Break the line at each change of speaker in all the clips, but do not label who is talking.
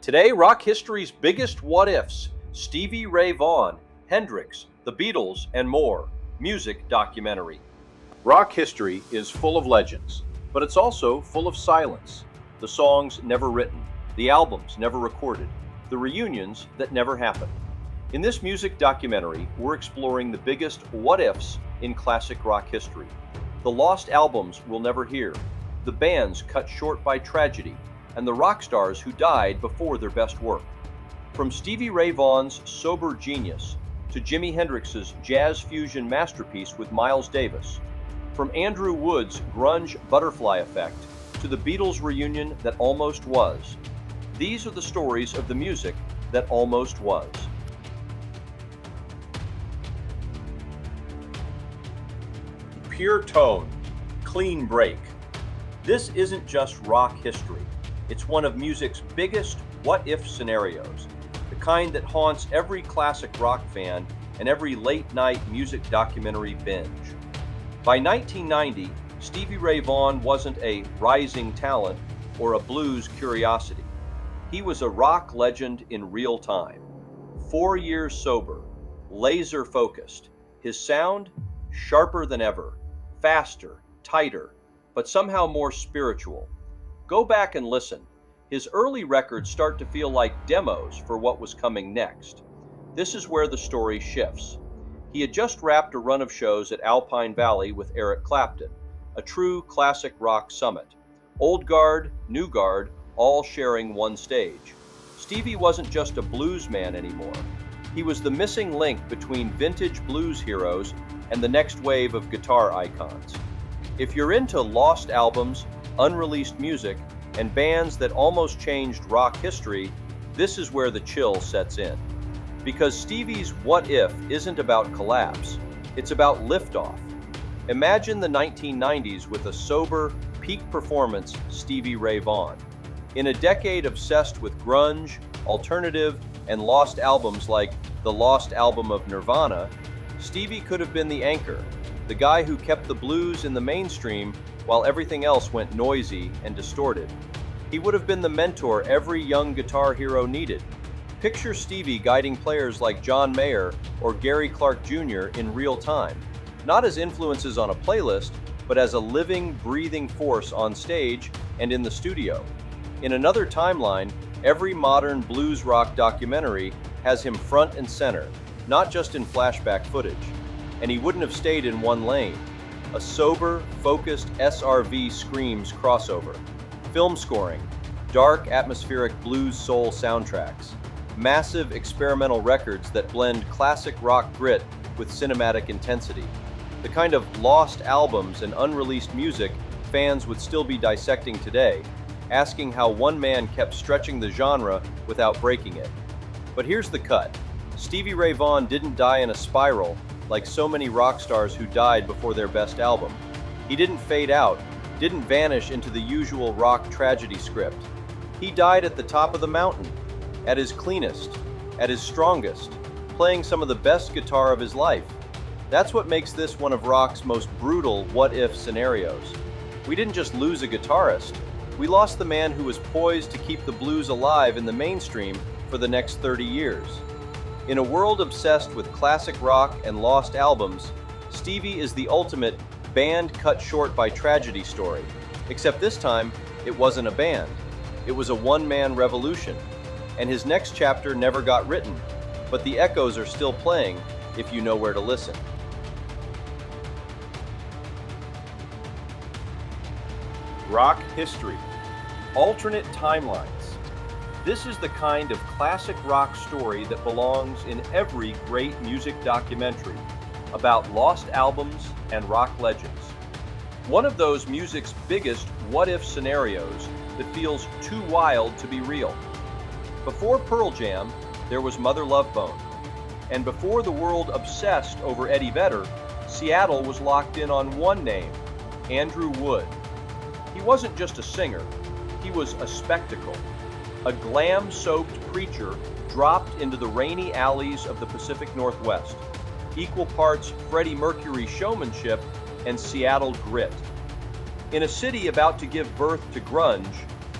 Today, rock history's biggest what-ifs, Stevie Ray Vaughan, Hendrix, the Beatles, and more, music documentary. Rock history is full of legends, but it's also full of silence. The songs never written, the albums never recorded, the reunions that never happened. In this music documentary, we're exploring the biggest what-ifs in classic rock history. The lost albums we'll never hear, the bands cut short by tragedy, and the rock stars who died before their best work. From Stevie Ray Vaughan's sober genius to Jimi Hendrix's jazz fusion masterpiece with Miles Davis, from Andrew Wood's grunge butterfly effect to the Beatles reunion that almost was. These are the stories of the music that almost was. Pure tone, clean break. This isn't just rock history. It's one of music's biggest what-if scenarios, the kind that haunts every classic rock fan and every late-night music documentary binge. By 1990, Stevie Ray Vaughan wasn't a rising talent or a blues curiosity. He was a rock legend in real time. 4 years sober, laser-focused, his sound sharper than ever, faster, tighter, but somehow more spiritual. Go back and listen. His early records start to feel like demos for what was coming next. This is where the story shifts. He had just wrapped a run of shows at Alpine Valley with Eric Clapton, a true classic rock summit. Old guard, new guard, all sharing one stage. Stevie wasn't just a blues man anymore. He was the missing link between vintage blues heroes and the next wave of guitar icons. If you're into lost albums, unreleased music, and bands that almost changed rock history, this is where the chill sets in. Because Stevie's What If isn't about collapse, it's about liftoff. Imagine the 1990s with a sober, peak performance Stevie Ray Vaughan. In a decade obsessed with grunge, alternative, and lost albums like the Lost Album of Nirvana, Stevie could have been the anchor, the guy who kept the blues in the mainstream while everything else went noisy and distorted. He would have been the mentor every young guitar hero needed. Picture Stevie guiding players like John Mayer or Gary Clark Jr. in real time, not as influences on a playlist, but as a living, breathing force on stage and in the studio. In another timeline, every modern blues rock documentary has him front and center, not just in flashback footage. And he wouldn't have stayed in one lane. A sober, focused SRV screams crossover. Film scoring, dark, atmospheric blues soul soundtracks. Massive experimental records that blend classic rock grit with cinematic intensity. The kind of lost albums and unreleased music fans would still be dissecting today, asking how one man kept stretching the genre without breaking it. But here's the cut. Stevie Ray Vaughan didn't die in a spiral like so many rock stars who died before their best album. He didn't fade out, didn't vanish into the usual rock tragedy script. He died at the top of the mountain, at his cleanest, at his strongest, playing some of the best guitar of his life. That's what makes this one of rock's most brutal what-if scenarios. We didn't just lose a guitarist, we lost the man who was poised to keep the blues alive in the mainstream for the next 30 years. In a world obsessed with classic rock and lost albums, Stevie is the ultimate band cut short by tragedy story. Except this time, it wasn't a band. It was a one-man revolution. And his next chapter never got written, but the echoes are still playing if you know where to listen. Rock history. Alternate timelines. This is the kind of classic rock story that belongs in every great music documentary about lost albums and rock legends. One of those music's biggest what-if scenarios that feels too wild to be real. Before Pearl Jam, there was Mother Love Bone. And before the world obsessed over Eddie Vedder, Seattle was locked in on one name, Andrew Wood. He wasn't just a singer, he was a spectacle. A glam-soaked preacher dropped into the rainy alleys of the Pacific Northwest, equal parts Freddie Mercury showmanship and Seattle grit. In a city about to give birth to grunge,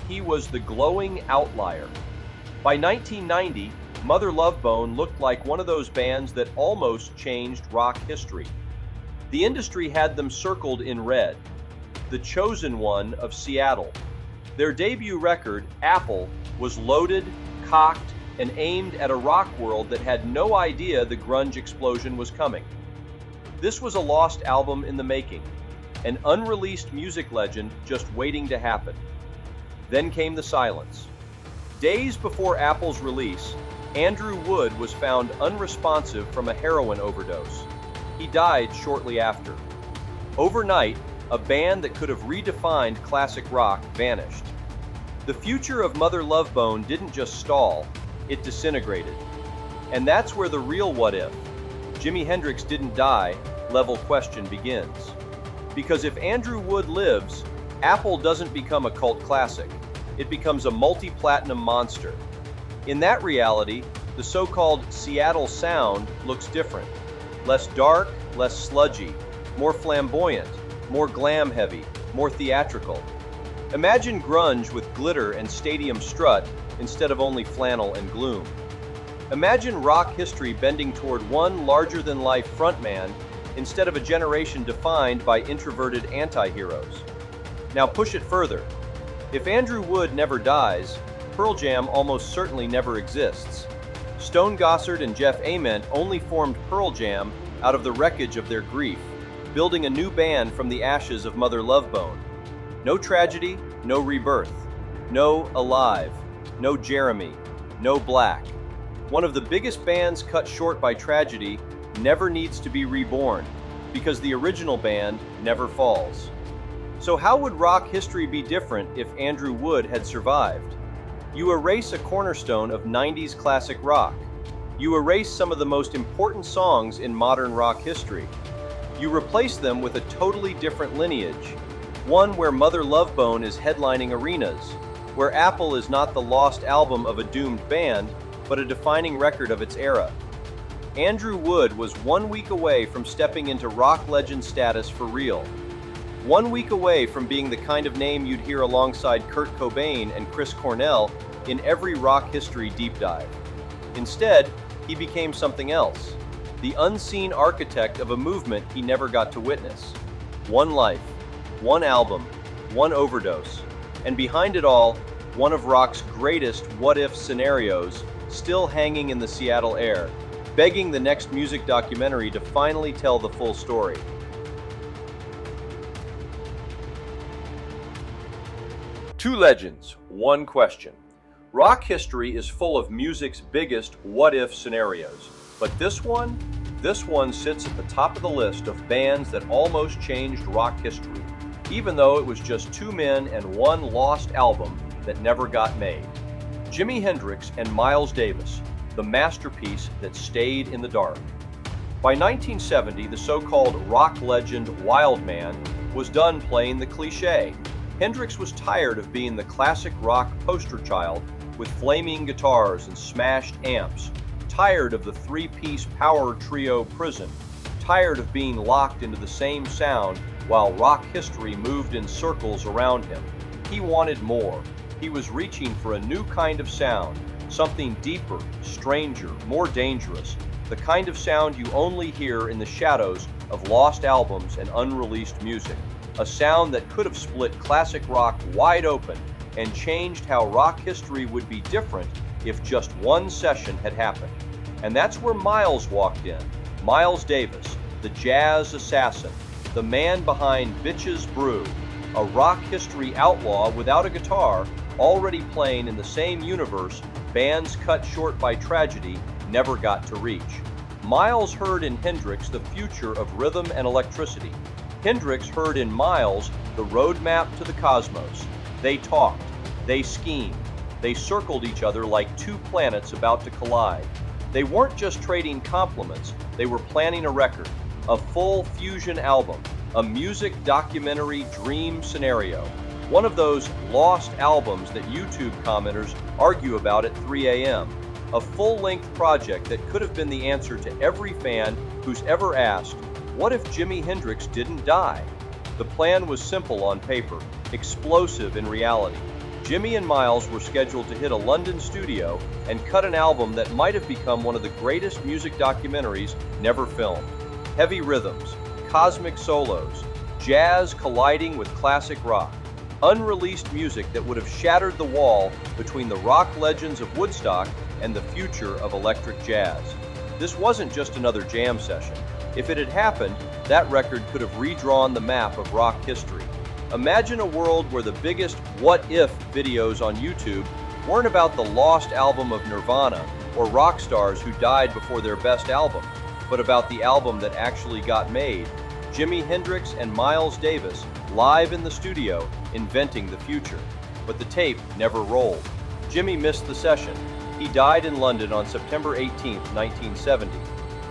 he was the glowing outlier. By 1990, Mother Love Bone looked like one of those bands that almost changed rock history. The industry had them circled in red, the chosen one of Seattle. Their debut record, Apple, was loaded, cocked, and aimed at a rock world that had no idea the grunge explosion was coming. This was a lost album in the making, an unreleased music legend just waiting to happen. Then came the silence. Days before Apple's release, Andrew Wood was found unresponsive from a heroin overdose. He died shortly after. Overnight, a band that could have redefined classic rock vanished. The future of Mother Love Bone didn't just stall, it disintegrated. And that's where the real what if, Jimi Hendrix didn't die, level question begins. Because if Andrew Wood lives, Apple doesn't become a cult classic. It becomes a multi-platinum monster. In that reality, the so-called Seattle sound looks different. Less dark, less sludgy, more flamboyant, more glam-heavy, more theatrical. Imagine grunge with glitter and stadium strut instead of only flannel and gloom. Imagine rock history bending toward one larger-than-life frontman instead of a generation defined by introverted anti-heroes. Now push it further. If Andrew Wood never dies, Pearl Jam almost certainly never exists. Stone Gossard and Jeff Ament only formed Pearl Jam out of the wreckage of their grief, building a new band from the ashes of Mother Love Bone. No tragedy, no rebirth. No Alive. No Jeremy. No Black. One of the biggest bands cut short by tragedy never needs to be reborn, because the original band never falls. So how would rock history be different if Andrew Wood had survived? You erase a cornerstone of 90s classic rock. You erase some of the most important songs in modern rock history. You replace them with a totally different lineage, one where Mother Love Bone is headlining arenas, where Apple is not the lost album of a doomed band, but a defining record of its era. Andrew Wood was 1 week away from stepping into rock legend status for real. 1 week away from being the kind of name you'd hear alongside Kurt Cobain and Chris Cornell in every rock history deep dive. Instead, he became something else, the unseen architect of a movement he never got to witness. One life, one album, one overdose, and behind it all, one of rock's greatest what-if scenarios still hanging in the Seattle air, begging the next music documentary to finally tell the full story. Two legends, one question. Rock history is full of music's biggest what-if scenarios, but this one sits at the top of the list of bands that almost changed rock history, even though it was just two men and one lost album that never got made. Jimi Hendrix and Miles Davis, the masterpiece that stayed in the dark. By 1970, the so-called rock legend Wild Man was done playing the cliché. Hendrix was tired of being the classic rock poster child with flaming guitars and smashed amps, tired of the three-piece power trio Prison, tired of being locked into the same sound while rock history moved in circles around him. He wanted more. He was reaching for a new kind of sound, something deeper, stranger, more dangerous, the kind of sound you only hear in the shadows of lost albums and unreleased music, a sound that could have split classic rock wide open and changed how rock history would be different if just one session had happened. And that's where Miles walked in. Miles Davis, the jazz assassin, the man behind Bitches Brew, a rock history outlaw without a guitar, already playing in the same universe bands cut short by tragedy never got to reach. Miles heard in Hendrix the future of rhythm and electricity. Hendrix heard in Miles the roadmap to the cosmos. They talked, they schemed, they circled each other like two planets about to collide. They weren't just trading compliments, they were planning a record, a full fusion album, a music documentary dream scenario. One of those lost albums that YouTube commenters argue about at 3 a.m. A full-length project that could have been the answer to every fan who's ever asked, what if Jimi Hendrix didn't die? The plan was simple on paper, explosive in reality. Jimi and Miles were scheduled to hit a London studio and cut an album that might have become one of the greatest music documentaries never filmed. Heavy rhythms, cosmic solos, jazz colliding with classic rock. Unreleased music that would have shattered the wall between the rock legends of Woodstock and the future of electric jazz. This wasn't just another jam session. If it had happened, that record could have redrawn the map of rock history. Imagine a world where the biggest what-if videos on YouTube weren't about the lost album of Nirvana or rock stars who died before their best album, but about the album that actually got made, Jimi Hendrix and Miles Davis live in the studio inventing the future. But the tape never rolled. Jimi missed the session. He died in London on September 18, 1970.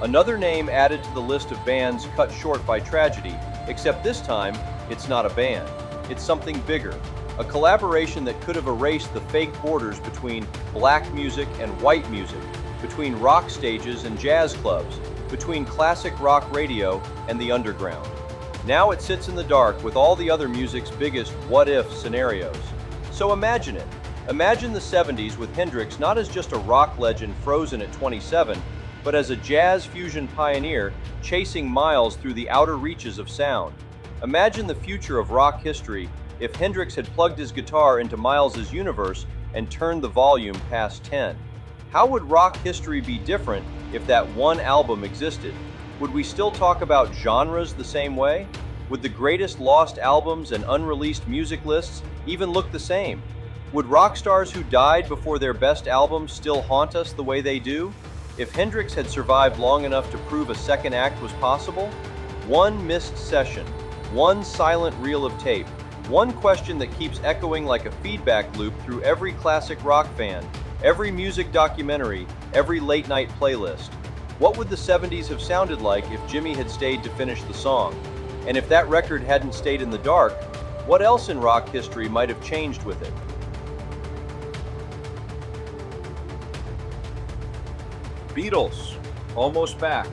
Another name added to the list of bands cut short by tragedy, except this time, it's not a band. It's something bigger. A collaboration that could have erased the fake borders between black music and white music, between rock stages and jazz clubs, between classic rock radio and the underground. Now it sits in the dark with all the other music's biggest what-if scenarios. So imagine it. Imagine the 70s with Hendrix not as just a rock legend frozen at 27, but as a jazz fusion pioneer chasing Miles through the outer reaches of sound. Imagine the future of rock history if Hendrix had plugged his guitar into Miles's universe and turned the volume past 10. How would rock history be different if that one album existed? Would we still talk about genres the same way? Would the greatest lost albums and unreleased music lists even look the same? Would rock stars who died before their best albums still haunt us the way they do? If Hendrix had survived long enough to prove a second act was possible? One missed session, one silent reel of tape, one question that keeps echoing like a feedback loop through every classic rock fan, every music documentary, every late-night playlist. What would the 70s have sounded like if Jimi had stayed to finish the song? And if that record hadn't stayed in the dark, what else in rock history might have changed with it? Beatles, almost back.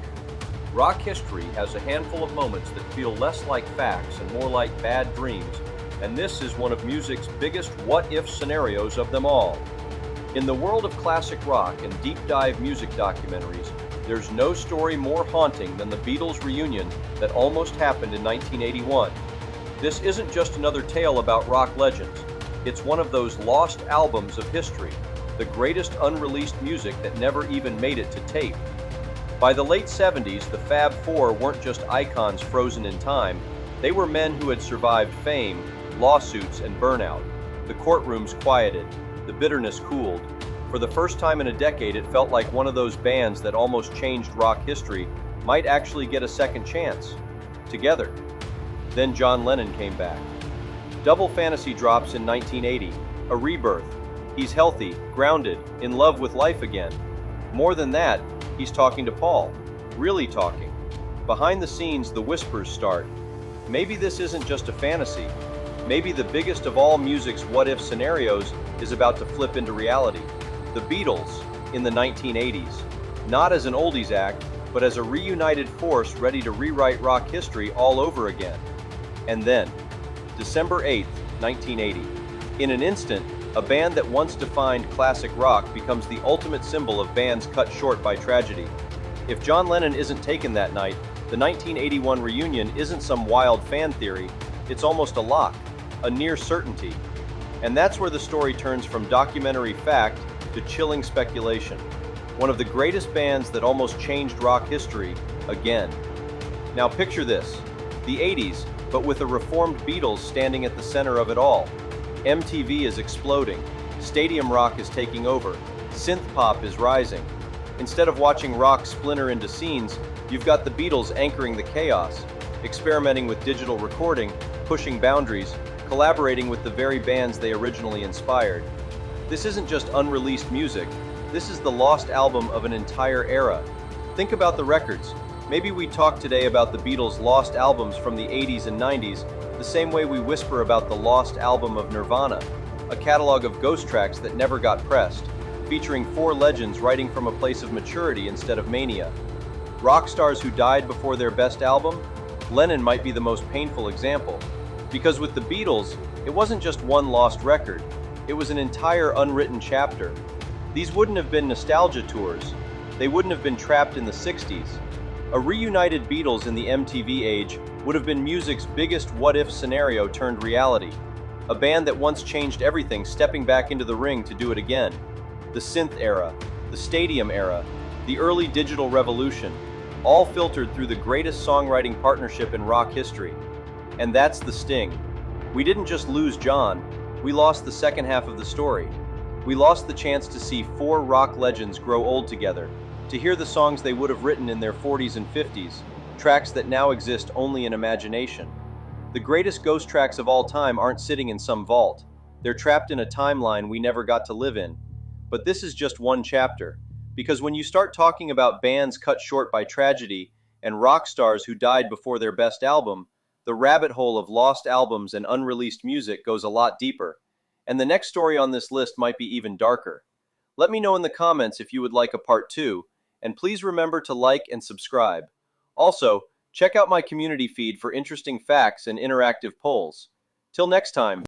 Rock history has a handful of moments that feel less like facts and more like bad dreams, and this is one of music's biggest what-if scenarios of them all. In the world of classic rock and deep dive music documentaries, there's no story more haunting than the Beatles reunion that almost happened in 1981. This isn't just another tale about rock legends. It's one of those lost albums of history, the greatest unreleased music that never even made it to tape. By the late 70s, the Fab Four weren't just icons frozen in time, they were men who had survived fame, lawsuits, and burnout. The courtrooms quieted, the bitterness cooled. For the first time in a decade, it felt like one of those bands that almost changed rock history might actually get a second chance. Together. Then John Lennon came back. Double Fantasy drops in 1980, a rebirth. He's healthy, grounded, in love with life again. More than that, he's talking to Paul. Really talking. Behind the scenes, the whispers start. Maybe this isn't just a fantasy. Maybe the biggest of all music's what-if scenarios is about to flip into reality. The Beatles in the 1980s. Not as an oldies act, but as a reunited force ready to rewrite rock history all over again. And then, December 8th, 1980. In an instant, a band that once defined classic rock becomes the ultimate symbol of bands cut short by tragedy. If John Lennon isn't taken that night, the 1981 reunion isn't some wild fan theory, it's almost a lock, a near certainty. And that's where the story turns from documentary fact to chilling speculation. One of the greatest bands that almost changed rock history, again. Now picture this, the 80s, but with a reformed Beatles standing at the center of it all. MTV is exploding, stadium rock is taking over, synth pop is rising. Instead of watching rock splinter into scenes, you've got the Beatles anchoring the chaos, experimenting with digital recording, pushing boundaries, collaborating with the very bands they originally inspired. This isn't just unreleased music, this is the lost album of an entire era. Think about the records. Maybe we talk today about the Beatles' lost albums from the 80s and 90s, the same way we whisper about the lost album of Nirvana, a catalog of ghost tracks that never got pressed, featuring four legends writing from a place of maturity instead of mania. Rock stars who died before their best album? Lennon might be the most painful example. Because with the Beatles, it wasn't just one lost record, It was an entire unwritten chapter. These wouldn't have been nostalgia tours. They wouldn't have been trapped in the 60s. A reunited Beatles in the MTV age would have been music's biggest what-if scenario turned reality. A band that once changed everything stepping back into the ring to do it again. The synth era, the stadium era, the early digital revolution, all filtered through the greatest songwriting partnership in rock history. And that's the sting. We didn't just lose John, we lost the second half of the story. We lost the chance to see four rock legends grow old together, to hear the songs they would have written in their 40s and 50s, tracks that now exist only in imagination. The greatest ghost tracks of all time aren't sitting in some vault. They're trapped in a timeline we never got to live in. But this is just one chapter, because when you start talking about bands cut short by tragedy and rock stars who died before their best album, the rabbit hole of lost albums and unreleased music goes a lot deeper. And the next story on this list might be even darker. Let me know in the comments if you would like a part 2, and please remember to like and subscribe. Also, check out my community feed for interesting facts and interactive polls. Till next time.